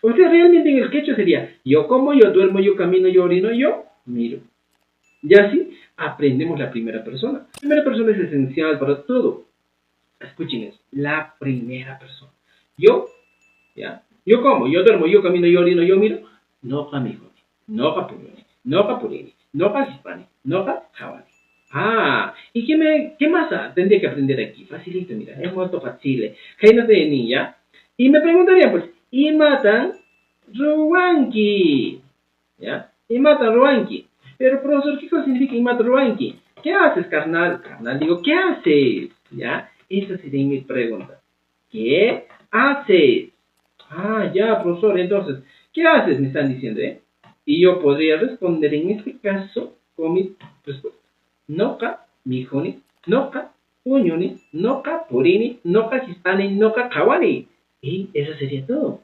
O sea, realmente en el quechua sería, yo como, yo duermo, yo camino, yo orino, yo miro. Y así aprendemos la primera persona. La primera persona es esencial para todo. Escuchen eso, la primera persona. Yo, ¿ya? Yo como, yo duermo, yo camino, yo orino, yo miro. No pa mi hijo, no pa puñoni, no pa purini, no pa hispani, no pa jawani. Ah, ¿y qué más tendría que aprender aquí? Facilito, mira, es muy fácil. Reina de niña. Y me preguntaría, pues, ¿y matan Ruanki? ¿Ya? Y matan Ruanki. Pero, profesor, ¿qué cosa significa y matan Ruanki? ¿Qué haces, carnal? Carnal, digo, ¿qué haces? ¿Ya? Esa sería mi pregunta. ¿Qué haces? Ah, ya, profesor, entonces, ¿qué haces? Me están diciendo, ¿eh? Y yo podría responder en este caso con mi respuesta. Noka, mijoni, noka, puñoni, noka, purini, noka, hispani, noka, kawani. Y eso sería todo.